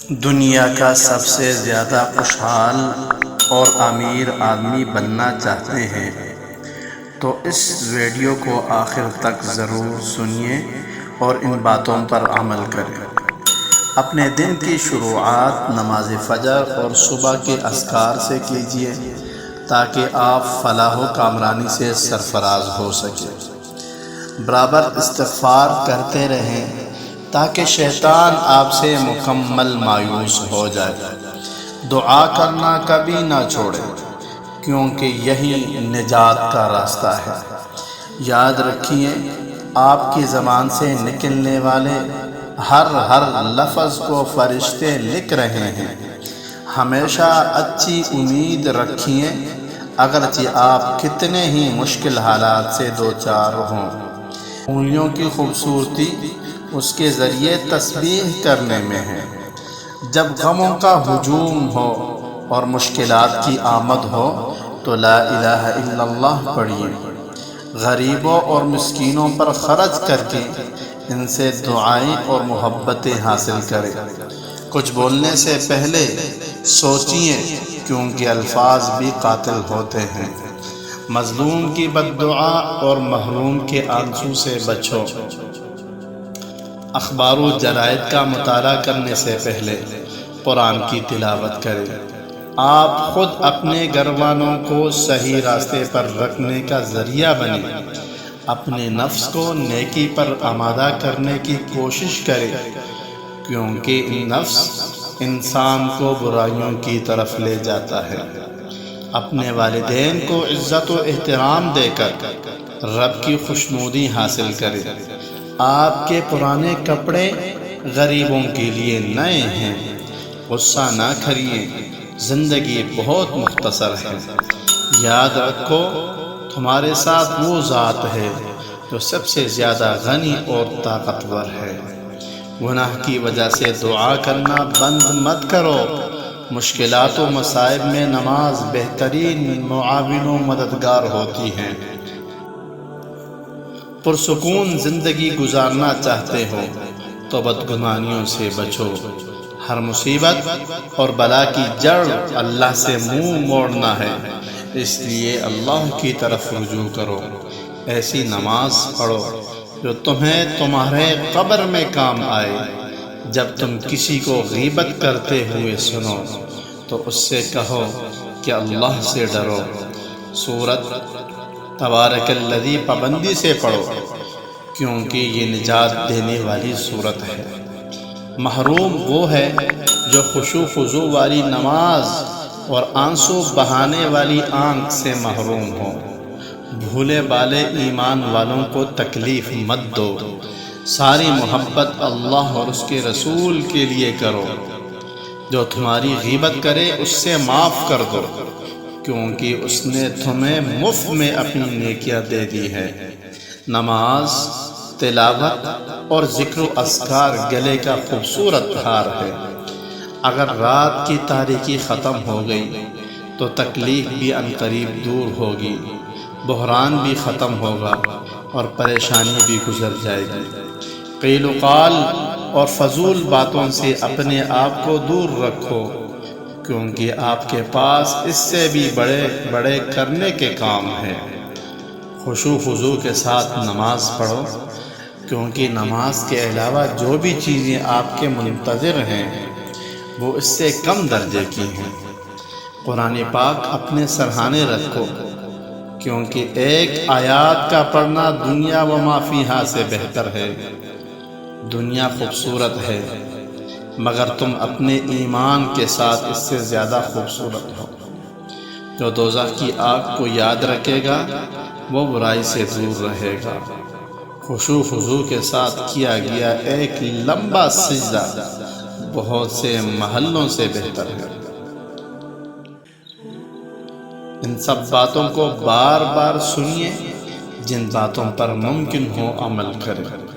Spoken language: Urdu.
دنیا کا سب سے زیادہ خوشحال اور امیر آدمی بننا چاہتے ہیں تو اس ویڈیو کو آخر تک ضرور سنیے اور ان باتوں پر عمل کریں۔ اپنے دن کی شروعات نماز فجر اور صبح کے اذکار سے کیجیے تاکہ آپ فلاح و کامرانی سے سرفراز ہو سکیں۔ برابر استغفار کرتے رہیں تاکہ شیطان آپ سے مکمل مایوس ہو جائے۔ دعا کرنا کبھی نہ چھوڑے کیونکہ یہی نجات کا راستہ ہے۔ یاد رکھیے، آپ کی زبان سے نکلنے والے ہر لفظ کو فرشتے لکھ رہے ہیں۔ ہمیشہ اچھی امید رکھیے اگرچہ آپ کتنے ہی مشکل حالات سے دوچار ہوں۔ انگلیوں کی خوبصورتی اس کے ذریعے تسبیح کرنے میں ہے۔ جب غموں کا ہجوم ہو اور مشکلات کی آمد ہو تو لا الہ الا اللہ پڑھیے۔ غریبوں اور مسکینوں پر خرچ کر کے ان سے دعائیں اور محبتیں حاصل کریں۔ کچھ بولنے سے پہلے سوچیے کیونکہ الفاظ بھی قاتل ہوتے ہیں۔ مظلوم کی بد دعا اور محروم کے آنسو سے بچو۔ اخبار و جرائد کا مطالعہ کرنے سے پہلے قرآن کی تلاوت کریں۔ آپ خود اپنے گھر والوں کو صحیح راستے پر رکھنے کا ذریعہ بنیں۔ اپنے نفس کو نیکی پر آمادہ کرنے کی کوشش کریں کیونکہ نفس انسان کو برائیوں کی طرف لے جاتا ہے۔ اپنے والدین کو عزت و احترام دے کر رب کی خوشنودی حاصل کریں۔ آپ کے پرانے کپڑے غریبوں کے لیے نئے ہیں۔ غصہ نہ کریے، زندگی بہت مختصر ہے۔ یاد رکھو، تمہارے ساتھ وہ ذات ہے جو سب سے زیادہ غنی اور طاقتور ہے۔ گناہ کی وجہ سے دعا کرنا بند مت کرو۔ مشکلات و مصائب میں نماز بہترین معاون و مددگار ہوتی ہے۔ پرسکون زندگی گزارنا چاہتے ہو تو بدگمانیوں سے بچو۔ ہر مصیبت اور بلا کی جڑ اللہ سے منہ موڑنا ہے، اس لیے اللہ کی طرف رجوع کرو۔ ایسی نماز پڑھو جو تمہیں تمہارے قبر میں کام آئے۔ جب تم کسی کو غیبت کرتے ہوئے سنو تو اس سے کہو کہ اللہ سے ڈرو۔ سورۃ تبارک الذی پابندی سے پڑھو کیونکہ یہ نجات دینے والی سورت ہے۔ محروم وہ ہے جو خشوع خضوع والی نماز اور آنسو بہانے والی آنکھ سے محروم ہو۔ بھولے بالے ایمان والوں کو تکلیف مت دو۔ ساری محبت اللہ اور اس کے رسول کے لیے کرو۔ جو تمہاری غیبت کرے اس سے معاف کر دو کیونکہ اس نے تمہیں مفت میں اپنی نیکیاں دے دی ہے۔ نماز، تلاوت اور ذکر و اذکار گلے کا خوبصورت ہار ہے۔ اگر رات کی تاریکی ختم ہو گئی تو تکلیف بھی عنقریب دور ہوگی، بحران بھی ختم ہوگا اور پریشانی بھی گزر جائے گی۔ قیل و قال اور فضول باتوں سے اپنے آپ کو دور رکھو کیونکہ آپ کے پاس اس سے بھی بڑے بڑے کرنے کے کام ہیں۔ خشوع خضوع کے ساتھ نماز پڑھو کیونکہ نماز کے علاوہ جو بھی چیزیں آپ کے منتظر ہیں وہ اس سے کم درجے کی ہیں۔ قرآن پاک اپنے سرہانے رکھو کیونکہ ایک آیات کا پڑھنا دنیا و ما فیہا سے بہتر ہے۔ دنیا خوبصورت ہے مگر تم اپنے ایمان کے ساتھ اس سے زیادہ خوبصورت ہو۔ جو دوزخ کی آگ کو یاد رکھے گا وہ برائی سے دور رہے گا۔ خشوع خضوع کے ساتھ کیا گیا ایک لمبا سجدہ بہت سے محلوں سے بہتر ہے۔ ان سب باتوں کو بار بار سنیے، جن باتوں پر ممکن ہو عمل کریں۔